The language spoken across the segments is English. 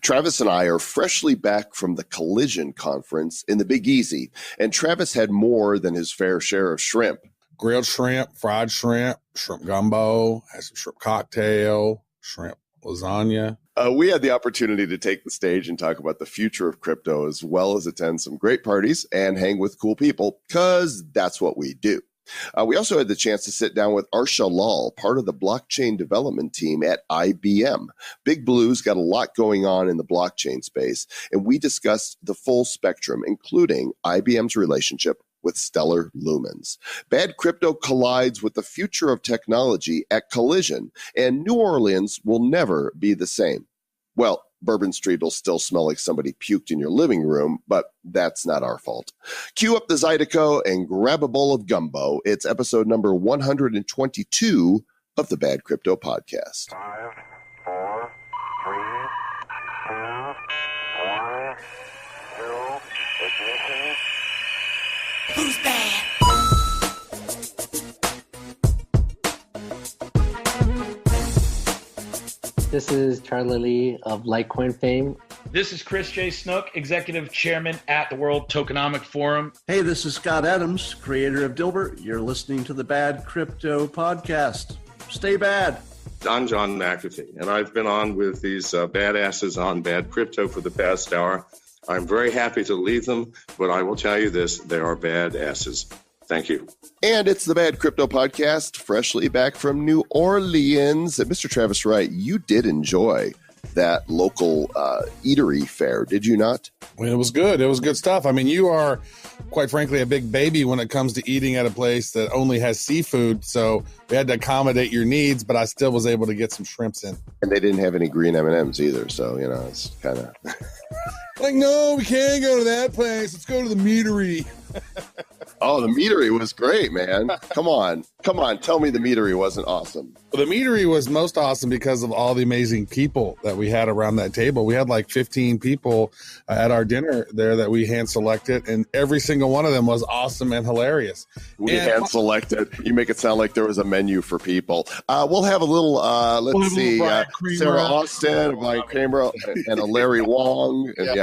Travis and I are freshly back from the Collision Conference in the Big Easy, and Travis had more than his fair share of shrimp. Grilled shrimp, fried shrimp, shrimp gumbo, had some shrimp cocktail, shrimp lasagna. We had the opportunity to take the stage and talk about the future of crypto, as well as attend some great parties and hang with cool people, because that's what we do. We also had the chance to sit down with Arsha Lal, part of the blockchain development team at IBM. Big Blue's got a lot going on in the blockchain space, and we discussed the full spectrum, including IBM's relationship with stellar lumens. Bad crypto collides with the future of technology at Collision, and New Orleans will never be the same. Well, Bourbon Street will still smell like somebody puked in your living room, but that's not our fault. Cue up the Zydeco and grab a bowl of gumbo. It's episode number 122 of the Bad Crypto Podcast. 5, 4, 3, 2, 1, 0, ignition. Who's bad? This is Charlie Lee of Litecoin fame. This is Chris J. Snook, Executive Chairman at the World Tokenomic Forum. Hey, this is Scott Adams, creator of Dilbert. You're listening to the Bad Crypto Podcast. Stay bad. I'm John McAfee, and I've been on with these badasses on Bad Crypto for the past hour. I'm very happy to leave them, but I will tell you this, they are badasses. Thank you. And it's the Bad Crypto Podcast, freshly back from New Orleans. And Mr. Travis Wright, you did enjoy that local eatery fair, did you not? Well, it was good. It was good stuff. I mean, you are, quite frankly, a big baby when it comes to eating at a place that only has seafood. So we had to accommodate your needs, but I still was able to get some shrimps in. And they didn't have any green M&Ms either. So, you know, it's kind of... like, no, we can't go to that place. Let's go to the meadery. Oh, the meadery was great, man. Come on. Tell me the meadery wasn't awesome. Well, the meadery was most awesome because of all the amazing people that we had around that table. We had like 15 people at our dinner there that we hand selected, and every single one of them was awesome and hilarious. Hand selected. You make it sound like there was a menu for people. We'll have a little, let's see, Sarah Austin, Brian Kramer, and a Larry Wong. And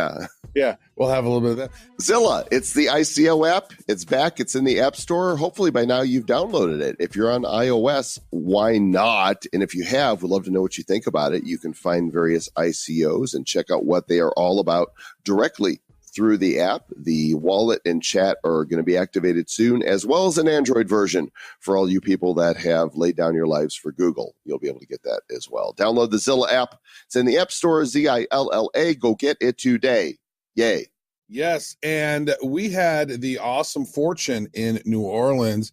Yeah, we'll have a little bit of that. Zilla, it's the ICO app. It's back. It's in the App Store. Hopefully by now you've downloaded it. If you're on iOS, why not? And if you have, we'd love to know what you think about it. You can find various ICOs and check out what they are all about directly through the app. The wallet and chat are going to be activated soon, as well as an Android version for all you people that have laid down your lives for Google. You'll be able to get that as well. Download the Zilla app. It's in the App Store, Zilla. Go get it today. Yay. Yes, and we had the awesome fortune in New Orleans.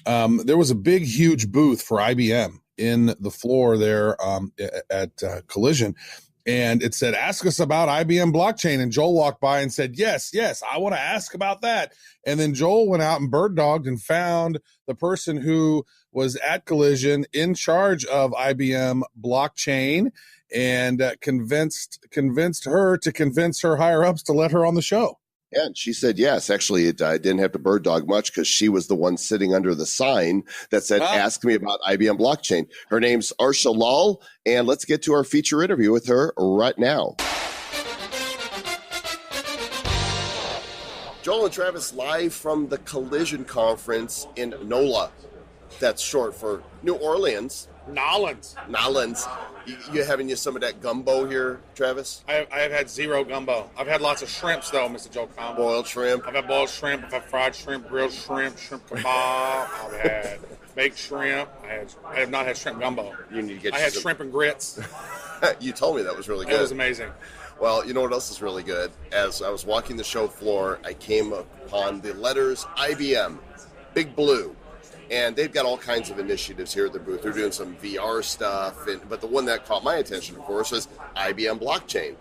There was a big, huge booth for IBM in the floor there at Collision, and it said, ask us about IBM blockchain. And Joel walked by and said, yes, I want to ask about that. And then Joel went out and bird dogged and found the person who was at Collision in charge of IBM blockchain, and convinced her to convince her higher ups to let her on the show. Yeah, and she said yes. Actually, I didn't have to bird dog much because she was the one sitting under the sign that said, ask me about IBM blockchain. Her name's Arsha Lal, and let's get to our feature interview with her right now. Joel and Travis live from the Collision Conference in NOLA. That's short for New Orleans. Nolans. You having some of that gumbo here, Travis? I have had zero gumbo. I've had lots of shrimps, though, Mr. Joe Combo. Boiled shrimp? I've had boiled shrimp. I've had fried shrimp, grilled shrimp, shrimp kebab. I've had baked shrimp. I have not had shrimp gumbo. You need to get. I had shrimp and grits. You told me that was really good. It was amazing. Well, you know what else is really good? As I was walking the show floor, I came upon the letters IBM, Big Blue. And they've got all kinds of initiatives here at the booth. They're doing some VR stuff. But the one that caught my attention, of course, was IBM blockchain.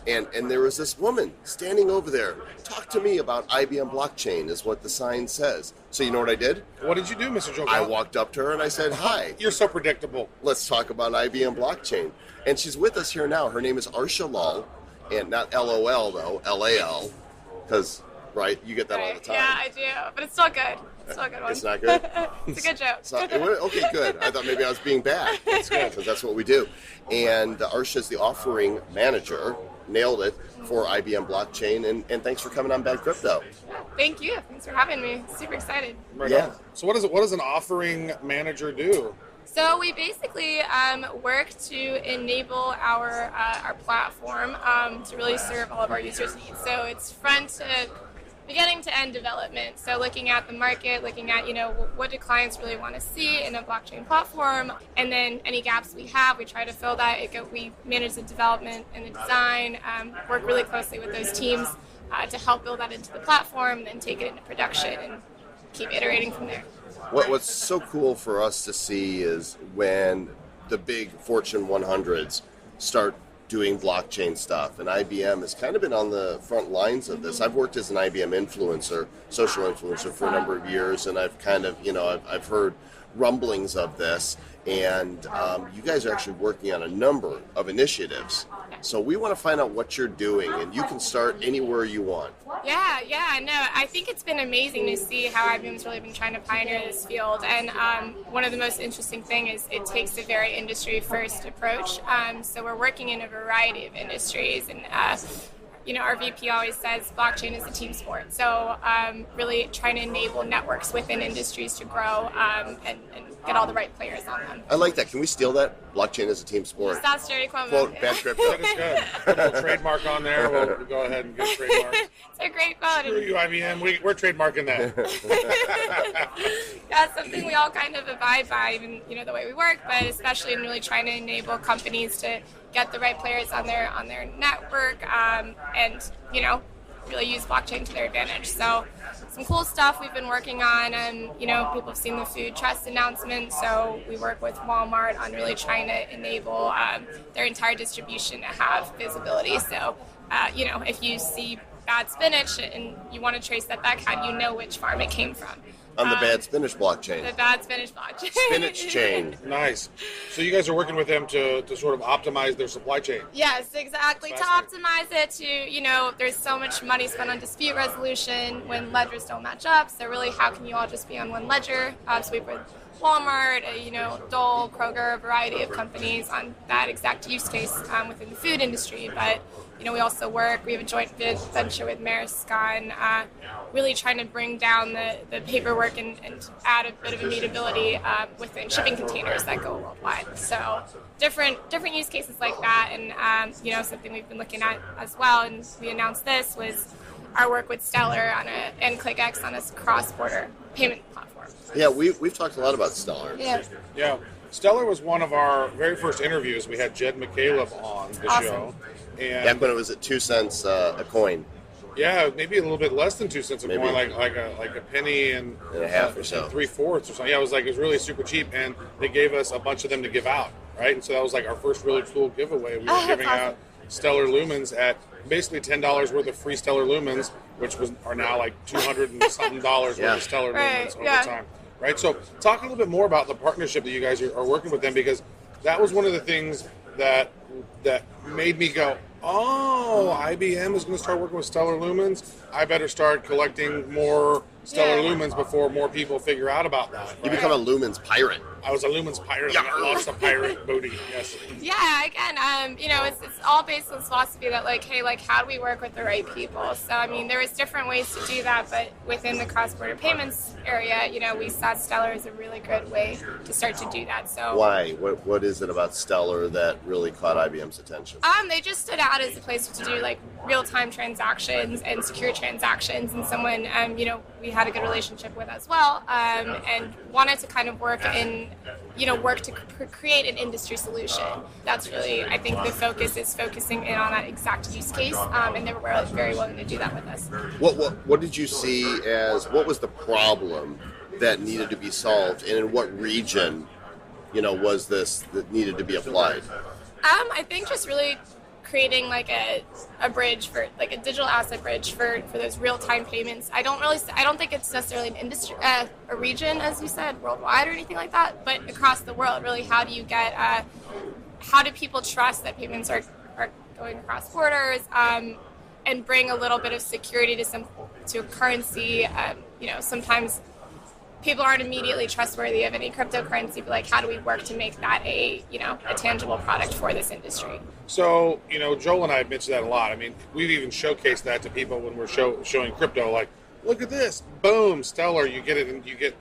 And there was this woman standing over there. Talk to me about IBM blockchain is what the sign says. So you know what I did? What did you do, Mr. Joe? I walked up to her and I said, hi. You're so predictable. Let's talk about IBM blockchain. And she's with us here now. Her name is Arsha Lal. And not LOL, though, LAL. Because, right, you get that all the time. Yeah, I do. But it's still good. Still a good one. It's not good? It's a good joke. Okay, good. I thought maybe I was being bad. That's good, because that's what we do. And Arsha is the offering manager. Nailed it for IBM Blockchain. And thanks for coming on Bad Crypto. Thank you. Thanks for having me. Super excited. Right Yeah. on. So what does an offering manager do? So we basically work to enable our platform to really serve all of our users' needs. So it's front to beginning to end development. So looking at the market, looking at, what do clients really want to see in a blockchain platform, and then any gaps we have, we try to fill that. We manage the development and the design, work really closely with those teams to help build that into the platform, then take it into production and keep iterating from there. What's so cool for us to see is when the big Fortune 100s start doing blockchain stuff, and IBM has kind of been on the front lines of this. I've worked as an IBM influencer, social influencer, for a number of years, and I've kind of, I've heard rumblings of this, and you guys are actually working on a number of initiatives. So we want to find out what you're doing, and you can start anywhere you want. Yeah, no, I think it's been amazing to see how IBM's really been trying to pioneer this field, and one of the most interesting things is it takes a very industry-first approach, so we're working in a variety of industries, and our VP always says blockchain is a team sport, so really trying to enable networks within industries to grow and get all the right players on them. I like that. Can we steal that? Blockchain is a team sport. That's Jerry Cuomo. Quote, Bad Crypto. That is good. Put a little trademark on there. We'll go ahead and get trademark. It's a great quote. Screw you, IBM. We're trademarking that. That's something we all kind of abide by, even the way we work, but especially in really trying to enable companies to get the right players on their network, and really use blockchain to their advantage. So some cool stuff we've been working on, and people have seen the food trust announcement, so we work with Walmart on really trying to enable their entire distribution to have visibility. So if you see bad spinach and you want to trace that back, how do you know which farm it came from? On the Bad Spinach blockchain. The Bad Spinach blockchain. Spinach chain. Nice. So you guys are working with them to sort of optimize their supply chain. Yes, exactly. To optimize it to, there's so much money spent on dispute resolution when ledgers don't match up. So really, how can you all just be on one ledger? So we work with Walmart, Dole, Kroger, a variety of companies on that exact use case within the food industry. But we also we have a joint venture with Maersk on really trying to bring down the paperwork and add a bit of immutability within shipping containers that go worldwide. So different use cases like that, and something we've been looking at as well, and we announced this was our work with Stellar and ClickX on a cross-border payment platform. Yeah, we've talked a lot about Stellar. Yeah. Stellar was one of our very first interviews. We had Jed McCaleb on the show. And back when it was at 2 cents a coin. Yeah, maybe a little bit less than 2 cents a coin, like a penny and a half or so, 3/4 or something. Yeah, it was really super cheap, and they gave us a bunch of them to give out, right? And so that was like our first really cool giveaway. We were giving out Stellar Lumens at basically $10 worth of free Stellar Lumens, which are now like $200 and something worth of Stellar Lumens over time, right? So talk a little bit more about the partnership that you guys are working with them, because that was one of the things that made me go, oh, IBM is going to start working with Stellar Lumens. I better start collecting more Stellar Lumens before more people figure out about that. Right? You become a Lumens pirate. I was a Lumens pirate. I got lots of pirate booty. Yes. Yeah. Again, it's all based on this philosophy that how do we work with the right people? So there was different ways to do that, but within the cross-border payments area, we saw Stellar as a really good way to start to do that. So why? What is it about Stellar that really caught IBM's attention? They just stood out as a place to do real-time transactions and secure transactions, and someone we had a good relationship with as well, and wanted to kind of work to create an industry solution. That's really, I think, the focus is focusing in on that exact use case, and they were very willing to do that with us. What did you see what was the problem that needed to be solved, and in what region, was this that needed to be applied? I think just really creating a bridge for a digital asset bridge for those real-time payments. I don't think it's necessarily an industry, a region, as you said, worldwide or anything like that, but across the world. Really, how do you get how do people trust that payments are going across borders, and bring a little bit of security to a currency? Sometimes people aren't immediately trustworthy of any cryptocurrency, but like, how do we work to make that a tangible product for this industry? So, Joel and I have mentioned that a lot. I mean, we've even showcased that to people when we're showing crypto, like, look at this, boom, Stellar, you get it, and you get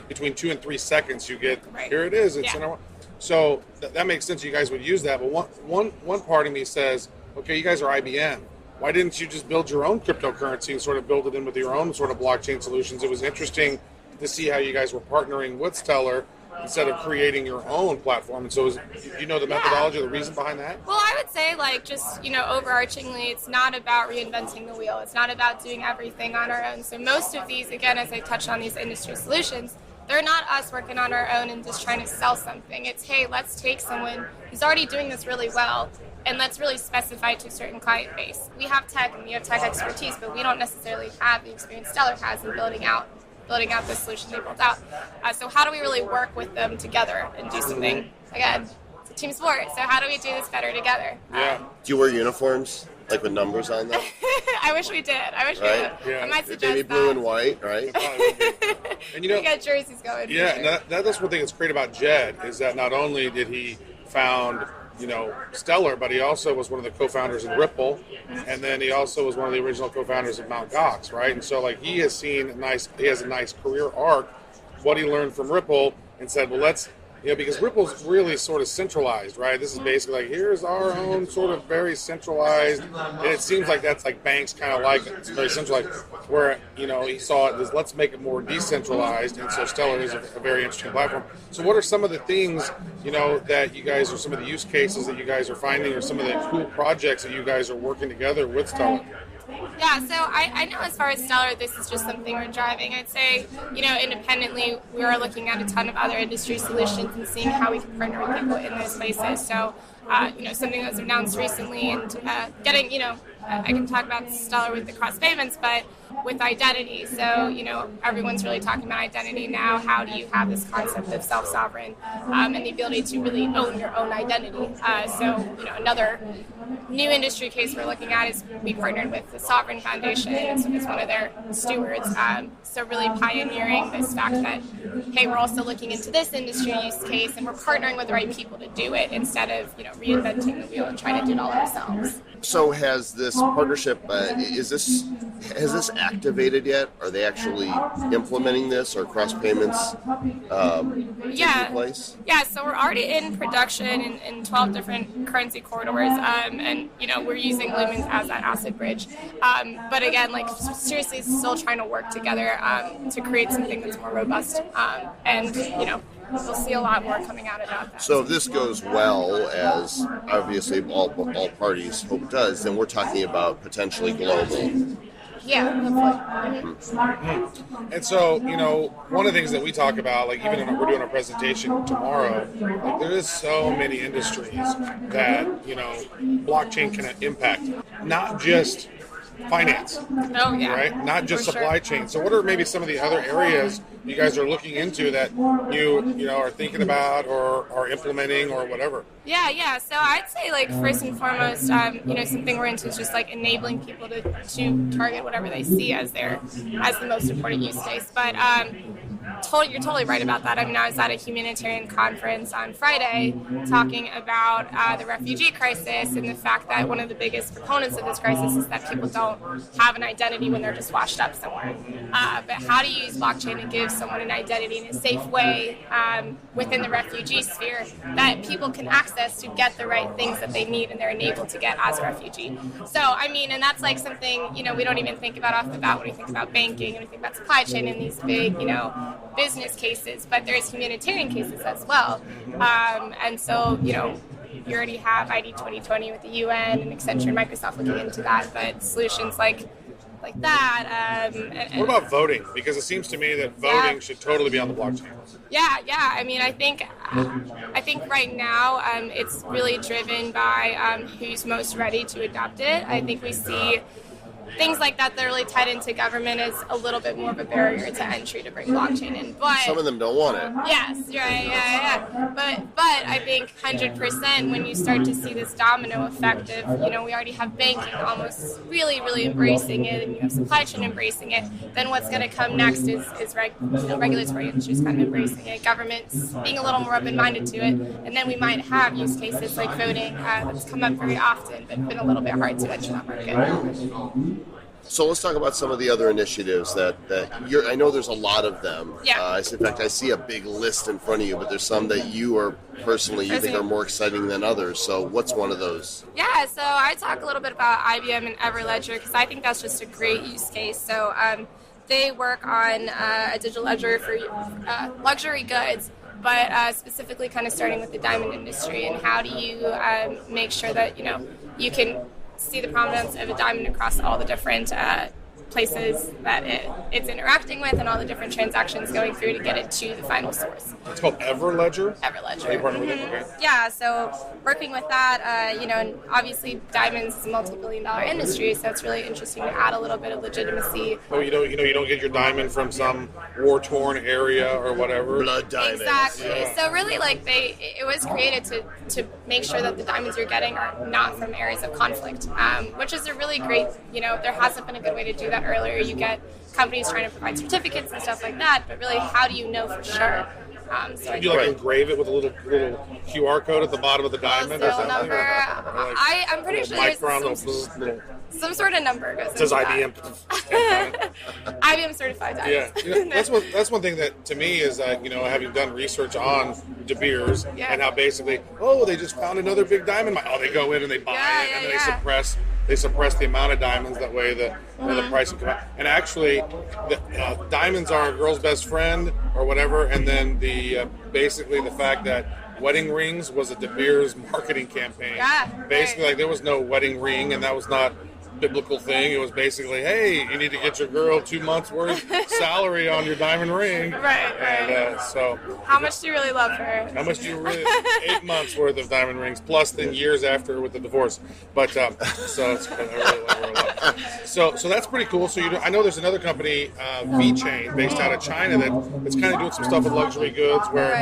between 2 and 3 seconds, you get, here it is, it's in our. So that makes sense. You guys would use that, but one part of me says, okay, you guys are IBM. Why didn't you just build your own cryptocurrency and sort of build it in with your own sort of blockchain solutions? It was interesting to see how you guys were partnering with Stellar instead of creating your own platform. And so, the methodology, the reason behind that? Well, I would say, just, overarchingly, it's not about reinventing the wheel. It's not about doing everything on our own. So most of these, again, as I touched on these industry solutions, they're not us working on our own and just trying to sell something. It's, hey, let's take someone who's already doing this really well and let's really specify to a certain client base. We have tech and we have tech expertise, but we don't necessarily have the experience Stellar has in building out the solution they built out. So how do we really work with them together and do something? Again, it's a team sport, so how do we do this better together? Do you wear uniforms, like with numbers on them? I wish we did. I Yeah. I might suggest maybe blue and white, right? And we got jerseys going. Yeah, that's one thing that's great about Jed, is that not only did he found Stellar, but he also was one of the co-founders in Ripple, and then he also was one of the original co-founders of Mt. Gox, right? And so he has a nice career arc, what he learned from Ripple, and said, well, let's, because Ripple's really sort of centralized, right? This is basically here's our own sort of very centralized, and it seems like that's like banks kind of like it. It's very centralized, where, he saw it as let's make it more decentralized, and so Stellar is a very interesting platform. So what are some of the things, that you guys, or some of the use cases that you guys are finding, or some of the cool projects that you guys are working together with Stellar? Yeah, so I know as far as Stellar, this is just something we're driving. I'd say, independently, we are looking at a ton of other industry solutions and seeing how we can partner with people in those places. So, something that was announced recently and getting, I can talk about Stellar with the cross payments, but with identity. So, everyone's really talking about identity now. How do you have this concept of self-sovereign and the ability to really own your own identity? Another new industry case we're looking at is we partnered with the Sovereign Foundation as one of their stewards. So really pioneering this fact that, hey, we're also looking into this industry use case and we're partnering with the right people to do it instead of, reinventing the wheel and trying to do it all ourselves. So has this partnership, has this activated yet? Are they actually implementing this, or cross payments taking place? Yeah, so we're already in production in 12 different currency corridors, and we're using Lumens as that asset bridge. But again, seriously, still trying to work together to create something that's more robust, and we'll see a lot more coming out about that. So if this goes well, as obviously all parties hope it does, then we're talking about potentially global. Yeah, hopefully. And so, one of the things that we talk about, even when we're doing our presentation tomorrow, there is so many industries that, blockchain can impact. Not just finance, right? Not just supply chain. So what are maybe some of the other areas you guys are looking into that you are thinking about or are implementing or whatever? Yeah. So I'd say first and foremost, something we're into is just enabling people to target whatever they see as the most important use case. But you're totally right about that. I mean, I was at a humanitarian conference on Friday talking about the refugee crisis and the fact that one of the biggest proponents of this crisis is that people don't have an identity when they're just washed up somewhere. But how do you use blockchain to give someone an identity in a safe way within the refugee sphere that people can access to get the right things that they need and they're enabled to get as a refugee? So, and that's something, we don't even think about off the bat when we think about banking and we think about supply chain and these big, business cases, but there's humanitarian cases as well. And so, you already have ID 2020 with the UN and Accenture and Microsoft looking into that, but solutions like that. What about voting? Because it seems to me that voting should totally be on the blockchain. Yeah. I think right now it's really driven by who's most ready to adopt it. I think we see things like that that are really tied into government is a little bit more of a barrier to entry to bring blockchain in. But some of them don't want it. yes, right, yeah. But I think 100% when you start to see this domino effect of, we already have banking almost really, really embracing it, and you have supply chain embracing it, then what's going to come next is regulatory industries kind of embracing it, governments being a little more open-minded to it, and then we might have use cases like voting that's come up very often, but been a little bit hard to enter that market. So let's talk about some of the other initiatives that I know there's a lot of them. Yeah. In fact, I see a big list in front of you, but there's some that you think are more exciting than others. So what's one of those? Yeah, so I talk a little bit about IBM and Everledger because I think that's just a great use case. So they work on a digital ledger for luxury goods, but specifically kind of starting with the diamond industry, and how do you make sure that you can see the provenance of a diamond across all the different places that it's interacting with, and all the different transactions going through to get it to the final source. It's called Everledger? Everledger. Are you partnered with it? Okay. Yeah, so working with that, and obviously diamonds is a multi-billion-dollar industry, so it's really interesting to add a little bit of legitimacy. Oh, you don't get your diamond from some war-torn area or whatever. Blood diamonds. Exactly. Yeah. So really, it was created to make sure that the diamonds you're getting are not from areas of conflict, which is a really great. There hasn't been a good way to do that earlier. You get companies trying to provide certificates and stuff like that, but really, how do you know for sure? So you engrave it with a little QR code at the bottom of the diamond or something? Number. I'm pretty sure there's some sort of number goes. It says IBM. IBM certified diamonds. Yeah, that's one thing that to me is having done research on De Beers and how basically they just found another big diamond mine. They go in and they buy it and then they suppress the amount of diamonds. That way the price can come out. And actually, diamonds are a girl's best friend or whatever. And then basically the fact that wedding rings was a De Beers marketing campaign. Yeah, basically, there was no wedding ring, and that was not biblical thing. It was basically, hey, you need to get your girl 2 months worth salary on your diamond ring. Right. And so, how much do you really love her? How much do you really? 8 months worth of diamond rings, plus then years after with the divorce. But so it's, I really love her a lot. So that's pretty cool. So I know there's another company, V-Chain, based out of China that's kind of doing some stuff with luxury goods, where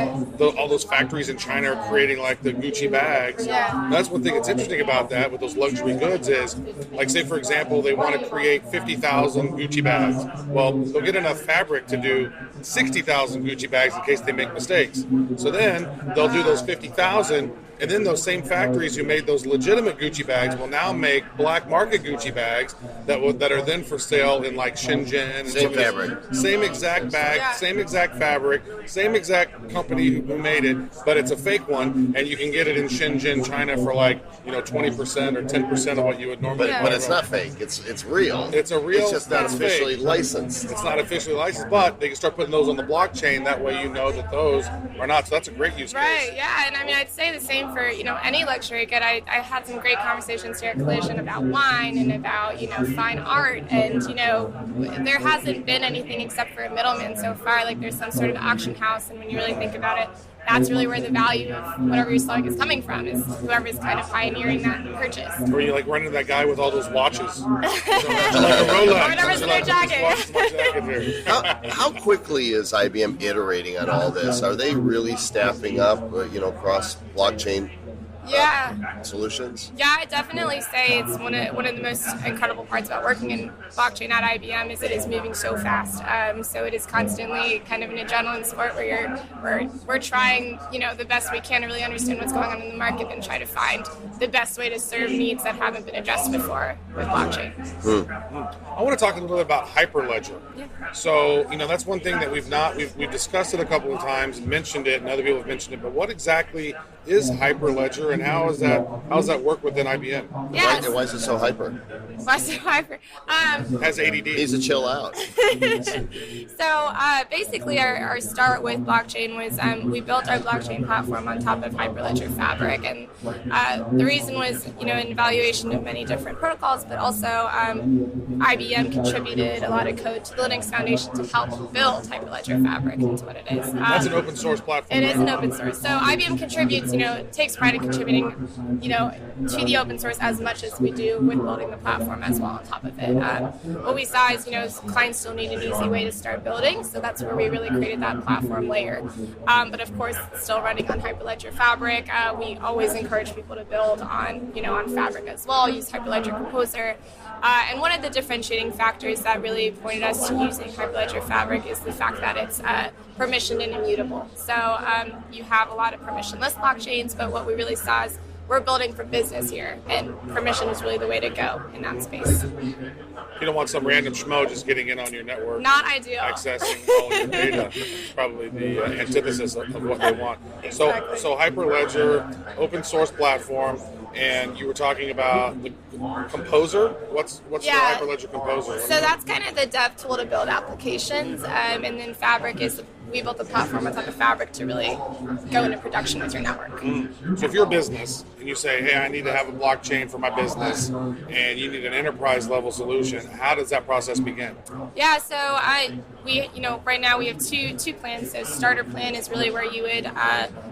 all those factories in China are creating like the Gucci bags. Yeah. And that's one thing that's interesting about that with those luxury goods is, like, say for example, they want to create 50,000 Gucci bags. Well, they'll get enough fabric to do 60,000 Gucci bags in case they make mistakes. So then they'll do those 50,000, and then those same factories who made those legitimate Gucci bags will now make black market Gucci bags that are then for sale in like Shenzhen. And same fabric. Same exact bag, same exact fabric, same exact company who made it, but it's a fake one, and you can get it in Shenzhen, China for like 20% or 10% of what you would normally. But it's not fake. It's real. It's a real. It's just not officially licensed. It's not officially licensed, but they can start putting those on the blockchain. That way, you know that those are not. So that's a great use case. Right. Yeah. And I mean, I'd say the same for any luxury good. I had some great conversations here at Collision about wine and about fine art, and there hasn't been anything except for a middleman so far. Like there's some sort of auction house, and when you really think about it, that's really where the value of whatever you're selling is coming from, is whoever's kind of pioneering that purchase. Or you like running that guy with all those watches. Like a Rolex. Or whatever's in their jacket. How quickly is IBM iterating on all this? Are they really staffing up, across blockchain solutions? Yeah, I'd definitely say it's one of the most incredible parts about working in blockchain at IBM is it is moving so fast. So it is constantly kind of an adrenaline sport where we're trying the best we can to really understand what's going on in the market and try to find the best way to serve needs that haven't been addressed before with blockchain. I want to talk a little bit about Hyperledger. Yeah. So that's one thing that we've discussed it a couple of times and mentioned it, and other people have mentioned it. But what exactly is Hyperledger, and how does that work within IBM? Yes. Why is it so hyper? Why so hyper? Has ADD. Needs to chill out. So basically our start with blockchain was we built our blockchain platform on top of Hyperledger Fabric, and the reason was in evaluation of many different protocols, but also IBM contributed a lot of code to the Linux Foundation to help build Hyperledger Fabric into what it is. That's an open source platform. It is an open source. So IBM contributes, takes pride in contributing contributing, to the open source as much as we do with building the platform as well on top of it. What we saw is, clients still need an easy way to start building, so that's where we really created that platform layer. But of course, still running on Hyperledger Fabric. We always encourage people to build on Fabric as well, use Hyperledger Composer. And one of the differentiating factors that really pointed us to using Hyperledger Fabric is the fact that it's permissioned and immutable. So you have a lot of permissionless blockchains, but what we really saw is we're building for business here, and permission is really the way to go in that space. You don't want some random schmo just getting in on your network. Not ideal. Accessing all of your data. It's probably the antithesis of what they want. Exactly. So Hyperledger, open source platform, and you were talking about the Composer. What's the Hyperledger Composer? So that's kind of the dev tool to build applications, and then Fabric is we built the platform on top of Fabric to really go into production with your network. So if you're a business and you say, hey, I need to have a blockchain for my business, and you need an enterprise level solution, how does that process begin? Yeah, so right now we have two plans. So starter plan is really where you would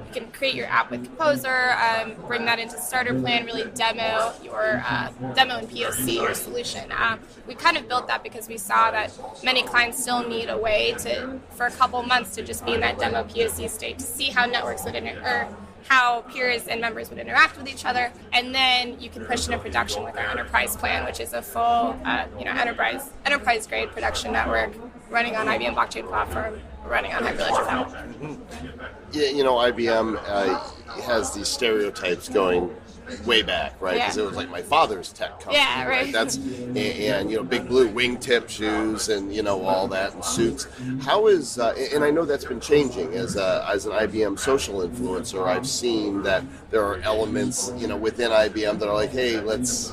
you can create your app with Composer, bring that into starter plan, really demo and POC your solution. We kind of built that because we saw that many clients still need a way for a couple months to just be in that demo POC state to see how networks would how peers and members would interact with each other, and then you can push into production with our enterprise plan, which is a full, enterprise grade production network running on IBM blockchain platform, running on Hyperledger Fabric. Yeah, IBM has these stereotypes going way back, right? Because it was like my father's tech company, right? That's and big blue wingtip shoes and all that and suits. How is and I know that's been changing as an IBM social influencer. I've seen that there are elements within IBM that are like, hey, let's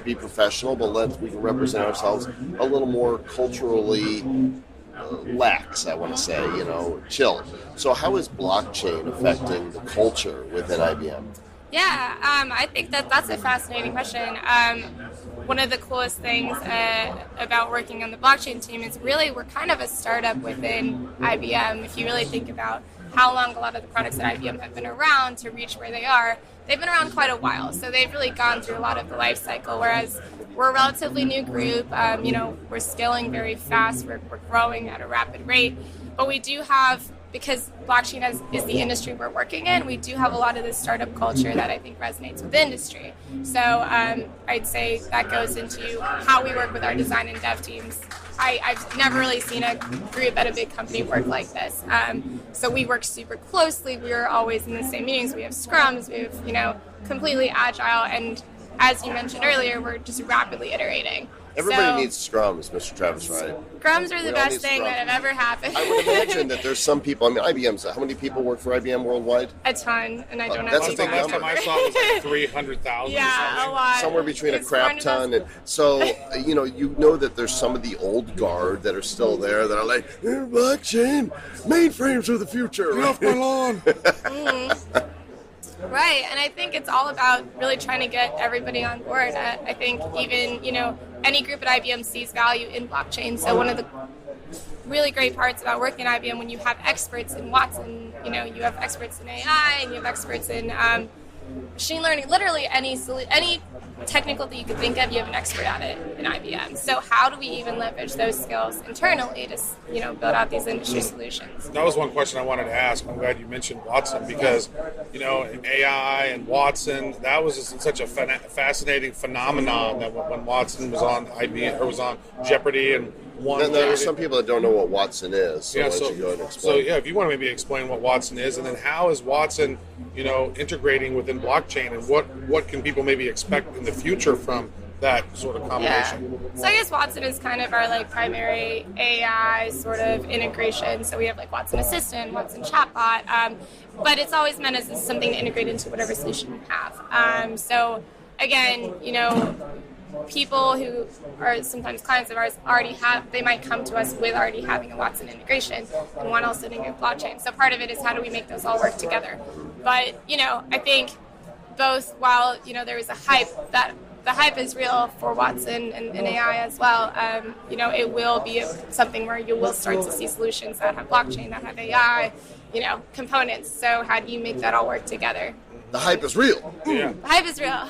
be professional, but we can represent ourselves a little more culturally lax, I want to say, chill. So how is blockchain affecting the culture within IBM? Yeah, I think that's a fascinating question. One of the coolest things about working on the blockchain team is really we're kind of a startup within IBM. If you really think about how long a lot of the products at IBM have been around to reach where they are, they've been around quite a while. So they've really gone through a lot of the life cycle, whereas we're a relatively new group. We're scaling very fast. We're growing at a rapid rate. But we do have, because blockchain is the industry we're working in, we do have a lot of this startup culture that I think resonates with industry. So I'd say that goes into how we work with our design and dev teams. I've never really seen a group at a big company work like this. So we work super closely. We're always in the same meetings. We have scrums. We have, completely agile. And as you mentioned earlier, we're just rapidly iterating. Everybody needs scrums, Mr. Travis, right? Scrums are the best thing that have ever happened. I would imagine that there's some people, IBM's, how many people work for IBM worldwide? A ton, and I don't know. That's a big number. Last time I saw it was like 300,000 Yeah, a lot. Somewhere between a crap ton. And so, that there's some of the old guard that are still there that are like, blockchain, mainframes are the future. Get off my lawn. Right, and I think it's all about really trying to get everybody on board. I think even, any group at IBM sees value in blockchain. So one of the really great parts about working at IBM, when you have experts in Watson, you have experts in AI and you have experts in machine learning, literally any technical that you could think of, you have an expert at it in IBM. So how do we even leverage those skills internally to, build out these industry solutions? That was one question I wanted to ask. I'm glad you mentioned Watson because, AI and Watson, that was just such a fascinating phenomenon that when Watson was on IBM or was on Jeopardy and won. There are some people that don't know what Watson is. So why don't you go ahead and explain? So if you want to maybe explain what Watson is, and then how is Watson, integrating within blockchain, and what can people maybe expect in the future from that sort of combination? Yeah. So I guess Watson is kind of our primary AI sort of integration. So we have Watson Assistant, Watson Chatbot, but it's always meant as something to integrate into whatever solution you have. So again, people who are sometimes clients of ours they might come to us with already having a Watson integration and want also to integrate blockchain. So part of it is how do we make those all work together? But, I think both while, there is a hype that the hype is real for Watson and AI as well, it will be something where you will start to see solutions that have blockchain, that have AI, components. So how do you make that all work together? The hype is real. Yeah. The hype is real.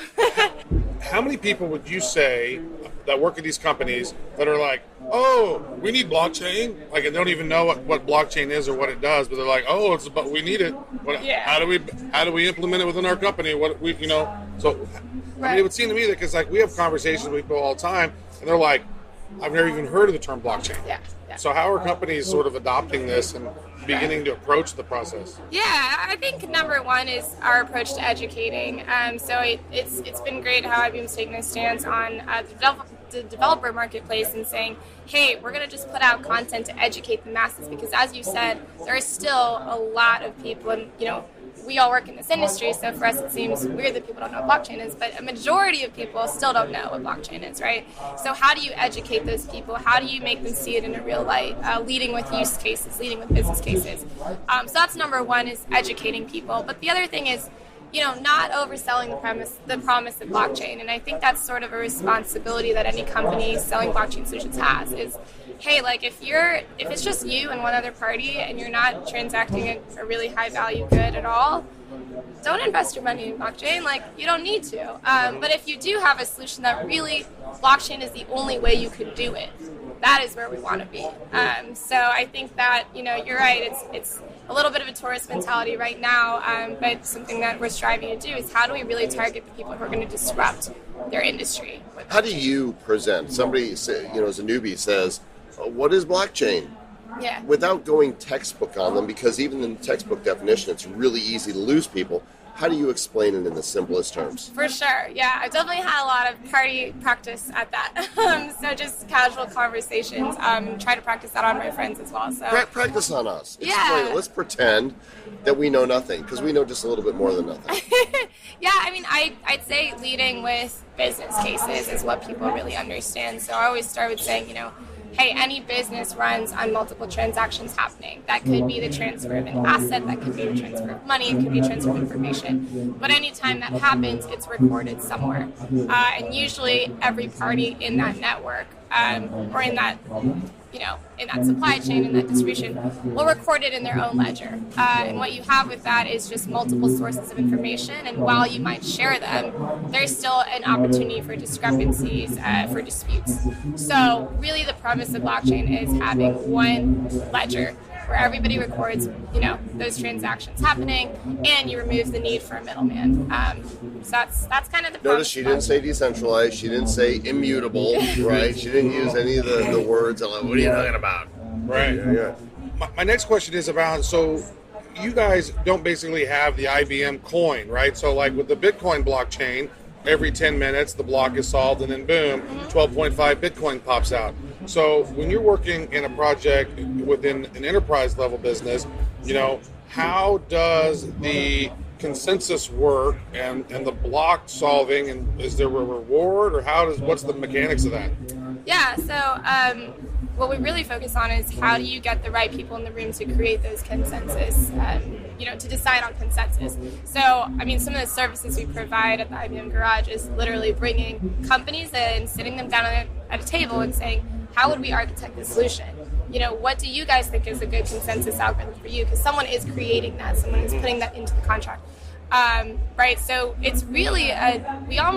How many people would you say that work at these companies that are like, oh, we need blockchain? Like, they don't even know what blockchain is or what it does, but they're like, oh, we need it. Yeah. How do we implement it within our company? So I mean, it would seem to me that because like we have conversations with people all the time, and they're like, I've never even heard of the term blockchain. Yeah. So how are companies sort of adopting this and beginning to approach the process? Yeah, I think number one is our approach to educating. So it's been great how IBM's taken a stance on the developer marketplace and saying, hey, we're going to just put out content to educate the masses, because as you said, there are still a lot of people, and we all work in this industry, so for us it seems weird that people don't know what blockchain is, but a majority of people still don't know what blockchain is, right? So how do you educate those people? How do you make them see it in a real light, leading with use cases, leading with business cases? So that's number one, is educating people. But the other thing is, not overselling the promise of blockchain. And I think that's sort of a responsibility that any company selling blockchain solutions has, is, hey, like if it's just you and one other party and you're not transacting a really high value good at all, don't invest your money in blockchain. Like, you don't need to. But if you do have a solution that really blockchain is the only way you could do it, that is where we want to be. So I think that, you're right. It's a little bit of a tourist mentality right now, but something that we're striving to do is how do we really target the people who are going to disrupt their industry? How do you present? Somebody, as a newbie says, what is blockchain? Yeah. Without going textbook on them, because even in the textbook definition, it's really easy to lose people. How do you explain it in the simplest terms? For sure, yeah. I've definitely had a lot of party practice at that. So just casual conversations. Try to practice that on my friends as well. So practice on us. Yeah. Explain it. Let's pretend that we know nothing, because we know just a little bit more than nothing. Yeah, I mean, I'd say leading with business cases is what people really understand. So I always start with saying, hey, any business runs on multiple transactions happening. That could be the transfer of an asset, that could be the transfer of money, it could be transfer of information. But anytime that happens, it's recorded somewhere. And usually every party in that network, or in that, in that supply chain, in that distribution, will record it in their own ledger. And what you have with that is just multiple sources of information, and while you might share them, there's still an opportunity for discrepancies, for disputes. So really the premise of blockchain is having one ledger where everybody records, those transactions happening, and you remove the need for a middleman. So that's kind of the premise. Notice she didn't say decentralized. She didn't say immutable, right? She didn't use any of the words. I'm like, what are you talking about? Right. Yeah. My next question is about, so you guys don't basically have the IBM coin, right? So like with the Bitcoin blockchain, every 10 minutes the block is solved, and then boom, 12.5 Bitcoin pops out. So when you're working in a project within an enterprise level business, how does the consensus work and the block solving, and is there a reward, or what's the mechanics of that? Yeah, so what we really focus on is how do you get the right people in the room to create those consensus, to decide on consensus. So, I mean, some of the services we provide at the IBM Garage is literally bringing companies in, sitting them down at a table and saying, how would we architect the solution? What do you guys think is a good consensus algorithm for you? Because someone is creating that, someone is putting that into the contract. Right, so it's really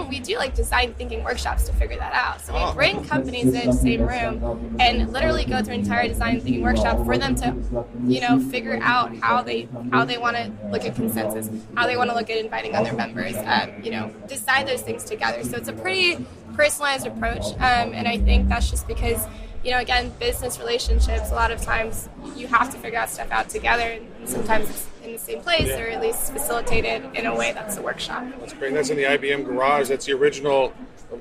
we do like design thinking workshops to figure that out. So we bring companies in the same room and literally go through an entire design thinking workshop for them to, figure out how they want to look at consensus, how they want to look at inviting other members, decide those things together. So it's a pretty personalized approach, and I think that's just because, again, business relationships, a lot of times you have to figure stuff out together, and sometimes it's in the same place, or at least facilitated in a way that's a workshop. That's great. That's in the IBM Garage. That's the original.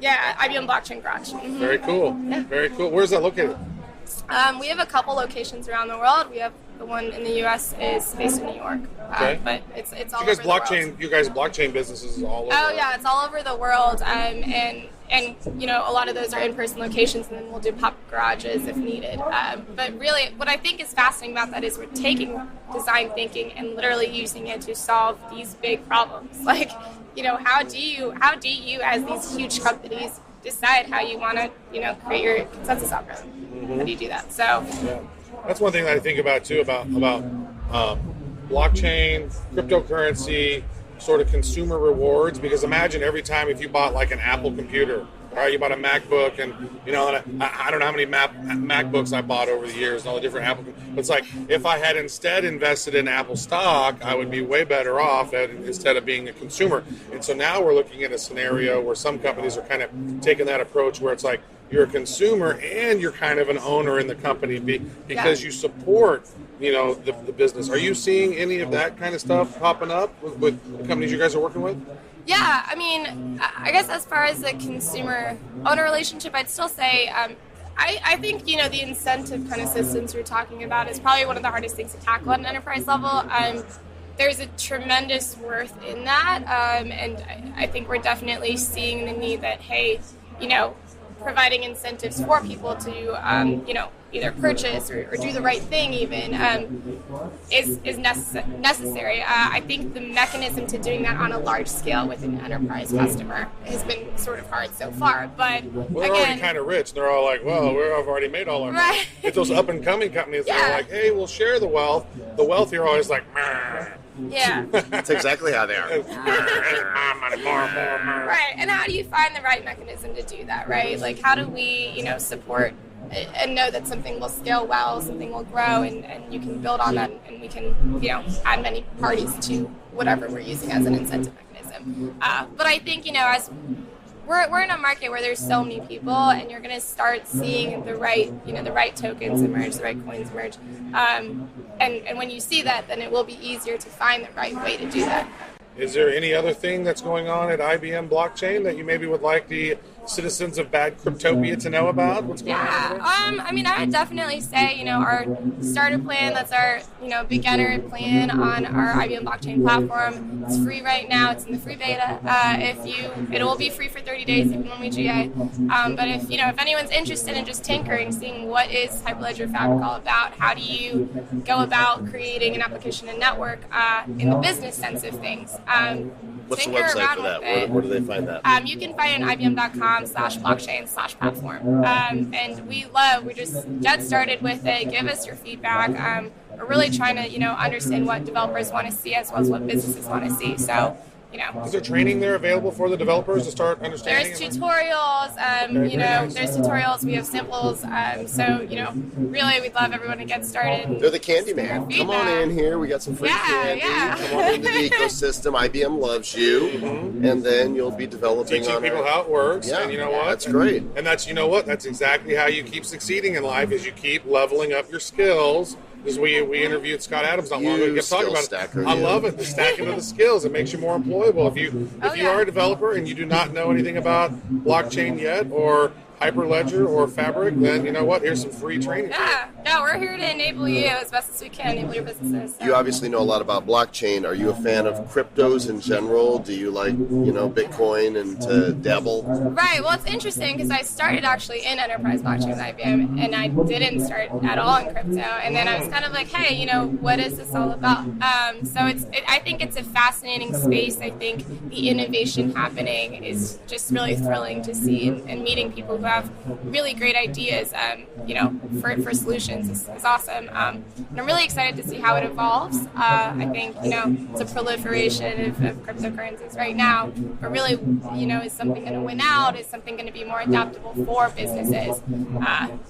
Yeah, IBM Blockchain Garage. Mm-hmm. Very cool. Yeah. Very cool. Where's that located? We have a couple locations around the world. We have the one in the U.S. is based in New York, but it's all over the world. You guys blockchain businesses all over. Oh yeah, it's all over the world, and a lot of those are in-person locations, and then we'll do pop-up garages if needed. But really, what I think is fascinating about that is we're taking design thinking and literally using it to solve these big problems. Like, how do you as these huge companies decide how you want to, create your consensus algorithm? Mm-hmm. How do you do that? So, yeah. That's one thing that I think about too, about blockchain, cryptocurrency, sort of consumer rewards? Because imagine every time if you bought like an Apple computer, right? You bought a MacBook, and and I don't know how many MacBooks I bought over the years and all the different Apple. It's like if I had instead invested in Apple stock, I would be way better off instead of being a consumer. And so now we're looking at a scenario where some companies are kind of taking that approach where it's like you're a consumer and you're kind of an owner in the company because you support the business. Are you seeing any of that kind of stuff popping up with the companies you guys are working with? Yeah, I mean, I guess as far as the consumer-owner relationship, I'd still say I think, the incentive kind of systems you're talking about is probably one of the hardest things to tackle at an enterprise level. There's a tremendous worth in that, and I think we're definitely seeing the need that, hey, providing incentives for people to, either purchase or do the right thing even is necessary. I think the mechanism to doing that on a large scale with an enterprise customer has been sort of hard so far. But they're already kind of rich. They're all like, well, I've already made all our money. It's those up-and-coming companies that are like, hey, we'll share the wealth. The wealthy are always like, meh. Yeah. That's exactly how they are. Right. And how do you find the right mechanism to do that, right? Like, how do we, support and know that something will scale well, something will grow, and you can build on that, and we can, add many parties to whatever we're using as an incentive mechanism. But I think, as we're in a market where there's so many people, and you're going to start seeing the right tokens emerge, the right coins emerge. And when you see that, then it will be easier to find the right way to do that. Is there any other thing that's going on at IBM blockchain that you maybe would like the citizens of Bad Cryptopia to know about? What's going on over there? I would definitely say, our starter plan, that's our, beginner plan on our IBM blockchain platform. It's free right now. It's in the free beta. It will be free for 30 days even when we GA. But if anyone's interested in just tinkering, seeing what is Hyperledger Fabric all about, how do you go about creating an application and network in the business sense of things? What's the website for that? Where do they find that? You can find it on ibm.com/blockchain/platform. And we just get started with it. Give us your feedback. We're really trying to, understand what developers want to see as well as what businesses want to see. So, Is there training there available for the developers to start understanding? There's tutorials, there's tutorials, we have samples, so, really we'd love everyone to get started. They're the candy man. Come on in here, we got some free candy. Come on into the ecosystem, IBM loves you, and then you'll be developing teaching people how it works, and you know what? That's great. And that's, that's exactly how you keep succeeding in life, is you keep leveling up your skills. Because we interviewed Scott Adams not long ago. We kept talking about it. I love it. The stacking of the skills. It makes you more employable. If you are a developer and you do not know anything about blockchain yet, or Hyperledger or Fabric, then you know what? Here's some free training. We're here to enable you as best as we can, enable your businesses. So. You obviously know a lot about blockchain. Are you a fan of cryptos in general? Do you like, Bitcoin and to dabble? Right. Well, it's interesting because I started actually in enterprise blockchain with IBM, and I didn't start at all in crypto. And then I was kind of like, hey, what is this all about? So I think it's a fascinating space. I think the innovation happening is just really thrilling to see, and meeting people who have really great ideas, for solutions is awesome. And I'm really excited to see how it evolves. I think, it's a proliferation of cryptocurrencies right now, but really, is something going to win out? Is something going to be more adaptable for businesses?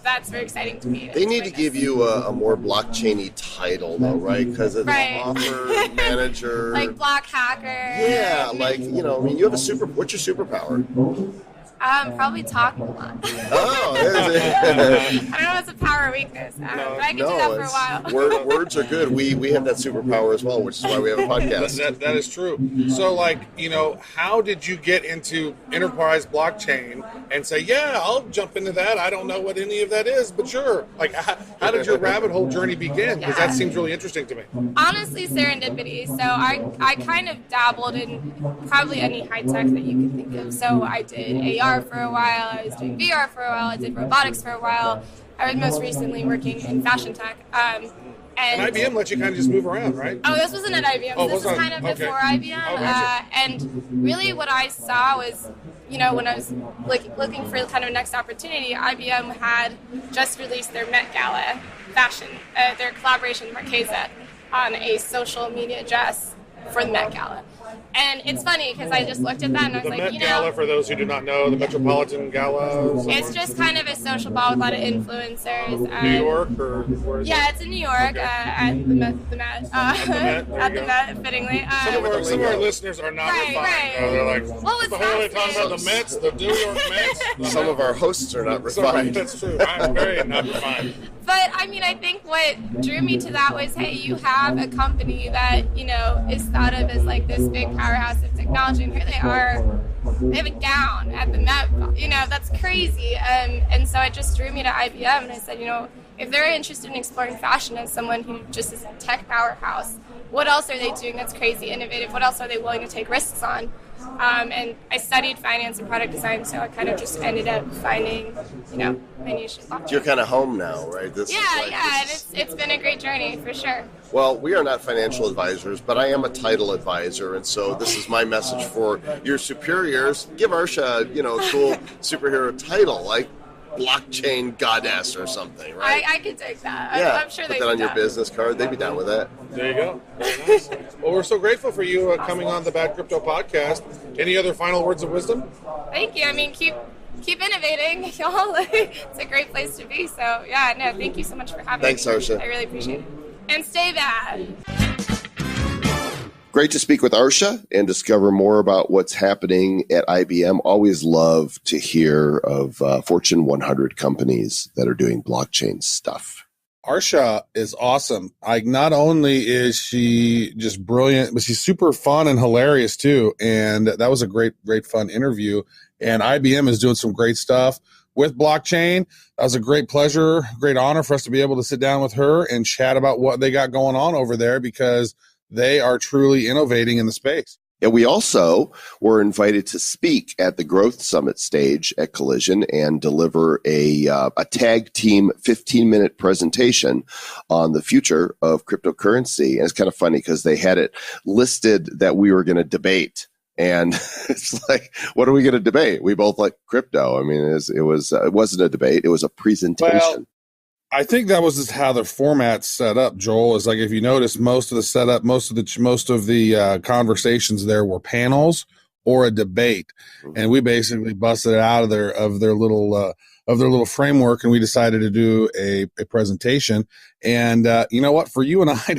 That's very exciting to me. They need to give you a more blockchain-y title, though, right? Because of the offer manager. Like block hacker. Yeah, you have what's your superpower? Probably talking a lot. Oh, I don't know if it's a power or weakness, but I can do that for a while. Words are good. We have that superpower as well, which is why we have a podcast. That is true. So, how did you get into enterprise blockchain and say, yeah, I'll jump into that? I don't know what any of that is, but sure. How did your rabbit hole journey begin? Because that seems really interesting to me. Honestly, serendipity. So I kind of dabbled in probably any high tech that you could think of. So I did AR for a while, I was doing VR for a while, I did robotics for a while. I was most recently working in fashion tech. And IBM let you kind of just move around, right? Oh, this wasn't at IBM. This was kind of before IBM. Gotcha. And really what I saw was, when I was looking for kind of a next opportunity, IBM had just released their Met Gala fashion, their collaboration with Marchesa on a social media dress for the Met Gala. And it's funny because I just looked at that and I was The like, Met you Gala, know, for those who do not know, the Metropolitan Gala. it's just kind of a social ball with a lot of influencers. New York or where is Yeah, it? it's in New York at the Met. At the Met, fittingly. Some of our listeners are not Right, refined. right. They're like, What was the hell are they talking about? The Mets, the New York Mets. Some of our hosts are not Sorry, refined. that's true. I'm very not refined. But I mean, I think what drew me to that was, hey, you have a company that, you know, is thought of as like this big powerhouse of technology, and here they are. They have a gown at the Met. You know, that's crazy. And so it just drew me to IBM, and I said, you know, if they're interested in exploring fashion as someone who just is a tech powerhouse, what else are they doing that's crazy innovative? What else are they willing to take risks on? And I studied finance and product design, so I kind of just ended up finding, you know, my niche in blockchain. You're kind of home now, right? This And it's been a great journey for sure. Well, we are not financial advisors, but I am a title advisor, and so this is my message for your superiors. Give Arsha, a cool superhero title like blockchain goddess or something, right? I could take that. Yeah, I'm sure put they'd that on be your down. business card. They'd be down with that. There you go. Very nice. Well, we're so grateful for you coming on the Bad Crypto Podcast. Any other final words of wisdom? Thank you. I mean, keep innovating, y'all. It's a great place to be. So yeah, no, thank you so much for having Thanks, me. Arsha. I really appreciate it. And stay bad. Great to speak with Arsha and discover more about what's happening at IBM. Always love to hear of Fortune 100 companies that are doing blockchain stuff. Arsha is awesome. Like, not only is she just brilliant, but she's super fun and hilarious too. And that was a great fun interview. And IBM is doing some great stuff with blockchain. That was a great pleasure, great honor for us to be able to sit down with her and chat about what they got going on over there, because they are truly innovating in the space. And we also were invited to speak at the Growth Summit stage at Collision and deliver a tag team 15-minute presentation on the future of cryptocurrency. And it's kind of funny because they had it listed that we were going to debate. And it's like, what are we going to debate? We both like crypto. I mean, it wasn't a debate. It was a presentation. Well, I think that was just how the format's set up, Joel. Is like, if you notice, most of the setup, most of the conversations there were panels or a debate, and we basically busted it out of their little framework, and we decided to do a presentation. And you know what? For you and I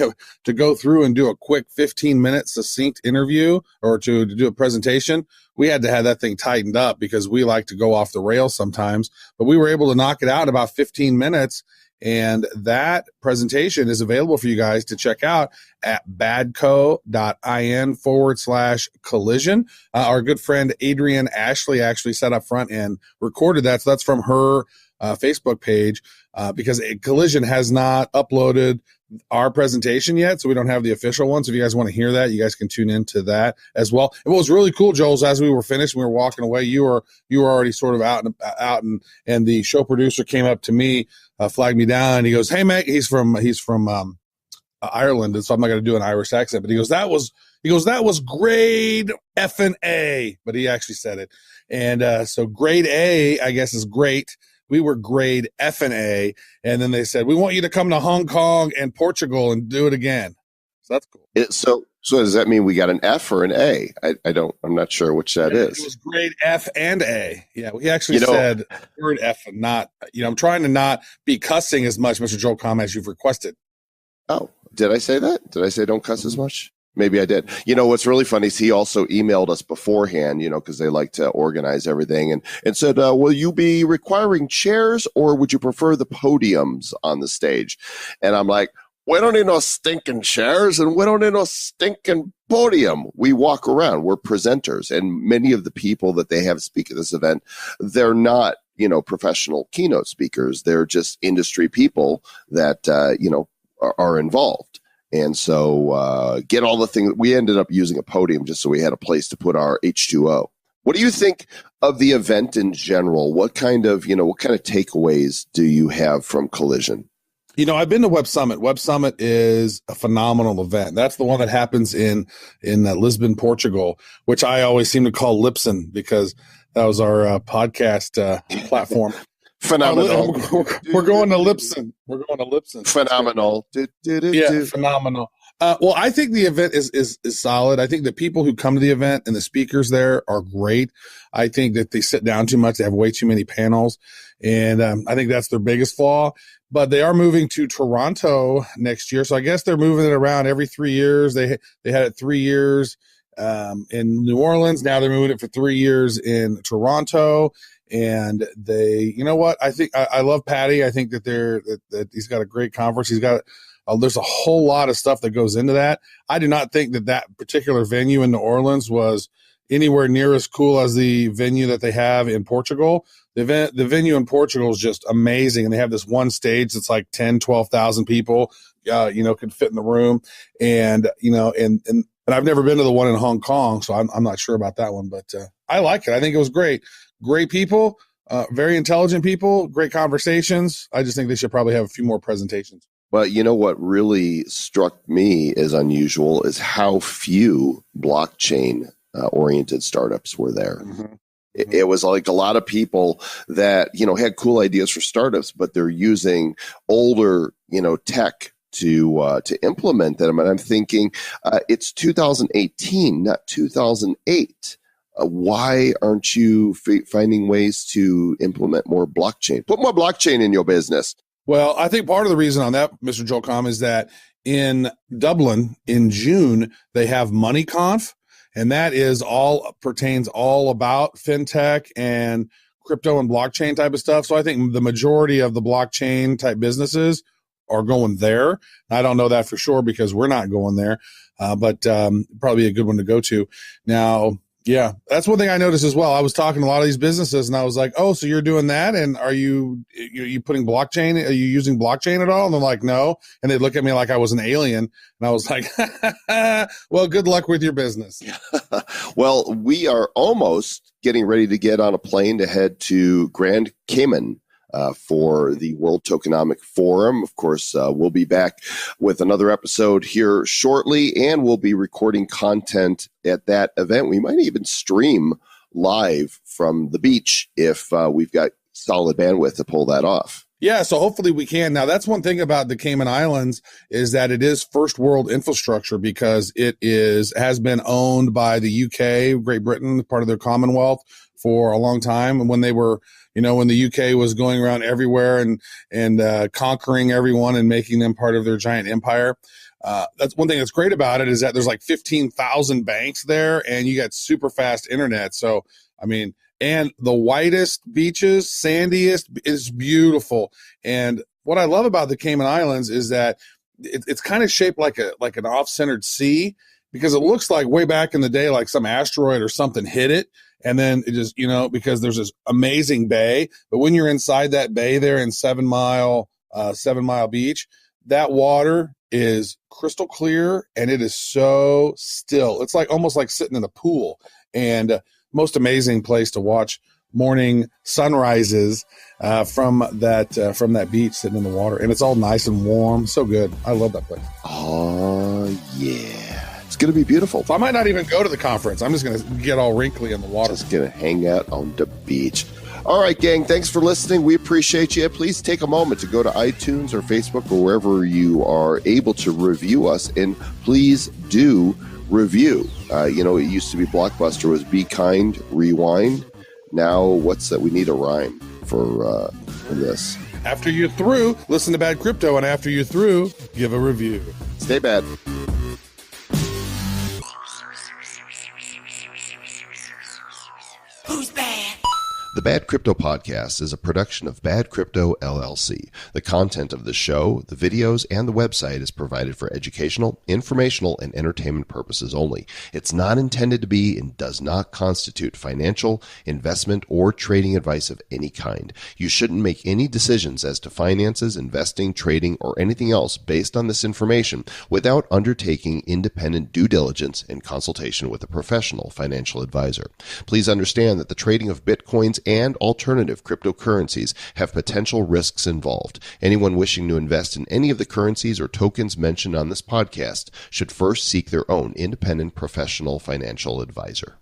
to go through and do a quick 15-minute succinct interview or to do a presentation, we had to have that thing tightened up because we like to go off the rails sometimes. But we were able to knock it out in about 15 minutes. And that presentation is available for you guys to check out at badco.in/collision. Our good friend Adrienne Ashley actually sat up front and recorded that. So that's from her Facebook page because Collision has not uploaded our presentation yet, so we don't have the official one. So if you guys want to hear that, you guys can tune into that as well. And what was really cool, Joel, is as we were finished, we were walking away, you were already sort of out and the show producer came up to me, flagged me down, and he goes, "Hey, mate," he's from Ireland, and so I'm not going to do an Irish accent, but he goes, that was grade F and A, but he actually said it. And so grade A, I guess, is great. We were grade F and A, and then they said, "We want you to come to Hong Kong and Portugal and do it again." So that's cool. So does that mean we got an F or an A? I'm not sure which that is. It was grade F and A. Yeah, we actually said word F and not. I'm trying to not be cussing as much, Mr. Joel Com, as you've requested. Oh, did I say that? Did I say don't cuss as much? Maybe I did. What's really funny is he also emailed us beforehand, because they like to organize everything and said, will you be requiring chairs or would you prefer the podiums on the stage? And I'm like, we don't need no stinking chairs and we don't need no stinking podium. We walk around. We're presenters. And many of the people that they have speak at this event, they're not, professional keynote speakers. They're just industry people that, are involved. And so get all the things. We ended up using a podium just so we had a place to put our H2O. What do you think of the event in general? What kind of takeaways do you have from Collision? I've been to Web Summit. Web Summit is a phenomenal event. That's the one that happens in Lisbon, Portugal, which I always seem to call Lipson because that was our podcast platform. Phenomenal. We're going to Lipson. We're going to Lipson. Phenomenal. Yeah, phenomenal. Well, I think the event is solid. I think the people who come to the event and the speakers there are great. I think that they sit down too much. They have way too many panels. And I think that's their biggest flaw. But they are moving to Toronto next year. So I guess they're moving it around every 3 years. They had it 3 years in New Orleans. Now they're moving it for 3 years in Toronto. And they, you know what? I think I love Patty. I think that that he's got a great conference. He's got there's a whole lot of stuff that goes into that. I do not think that particular venue in New Orleans was anywhere near as cool as the venue that they have in Portugal. The venue in Portugal is just amazing. And they have this one stage that's like 10, 12,000 people, can fit in the room. And, and I've never been to the one in Hong Kong, so I'm not sure about that one, but I like it. I think it was great. Great people, very intelligent people, great conversations. I just think they should probably have a few more presentations. But you know what really struck me as unusual is how few blockchain oriented startups were there. Mm-hmm. It was like a lot of people that, had cool ideas for startups, but they're using older, tech to implement them. And I'm thinking it's 2018, not 2008. Why aren't you finding ways to implement more blockchain? Put more blockchain in your business. Well, I think part of the reason on that, Mr. Joel Com, is that in Dublin in June, they have MoneyConf, and that pertains all about fintech and crypto and blockchain type of stuff. So I think the majority of the blockchain type businesses are going there. I don't know that for sure because we're not going there, but probably a good one to go to. Now, yeah, that's one thing I noticed as well. I was talking to a lot of these businesses and I was like, oh, so you're doing that? And are you putting blockchain? Are you using blockchain at all? And they're like, no. And they'd look at me like I was an alien. And I was like, well, good luck with your business. Well, we are almost getting ready to get on a plane to head to Grand Cayman for the World Tokenomic Forum. Of course, we'll be back with another episode here shortly, and we'll be recording content at that event. We might even stream live from the beach if we've got solid bandwidth to pull that off. Yeah, so hopefully we can. Now, that's one thing about the Cayman Islands is that it is first world infrastructure because it has been owned by the UK, Great Britain, part of their Commonwealth for a long time. And when they were when the UK was going around everywhere and conquering everyone and making them part of their giant empire. That's one thing that's great about it is that there's like 15,000 banks there and you got super fast internet. So, and the whitest beaches, sandiest is beautiful. And what I love about the Cayman Islands is that it's kind of shaped like an off-centered C because it looks like way back in the day, like some asteroid or something hit it. And then it just, because there's this amazing bay. But when you're inside that bay there in 7 Mile Beach, that water is crystal clear and it is so still. It's like almost like sitting in a pool. And most amazing place to watch morning sunrises from that beach sitting in the water. And it's all nice and warm. So good. I love that place. Oh, yeah. It's going to be beautiful. So I might not even go to the conference. I'm just going to get all wrinkly in the water. Just going to hang out on the beach. All right, gang. Thanks for listening. We appreciate you. Please take a moment to go to iTunes or Facebook or wherever you are able to review us. And please do review. It used to be Blockbuster was Be Kind, Rewind. Now, what's that? We need a rhyme for this. After you're through, listen to Bad Crypto. And after you're through, give a review. Stay bad. Who's bad? The Bad Crypto Podcast is a production of Bad Crypto LLC. The content of the show, the videos, and the website is provided for educational, informational, and entertainment purposes only. It's not intended to be and does not constitute financial, investment, or trading advice of any kind. You shouldn't make any decisions as to finances, investing, trading, or anything else based on this information without undertaking independent due diligence and consultation with a professional financial advisor. Please understand that the trading of Bitcoins and alternative cryptocurrencies have potential risks involved. Anyone wishing to invest in any of the currencies or tokens mentioned on this podcast should first seek their own independent professional financial advisor.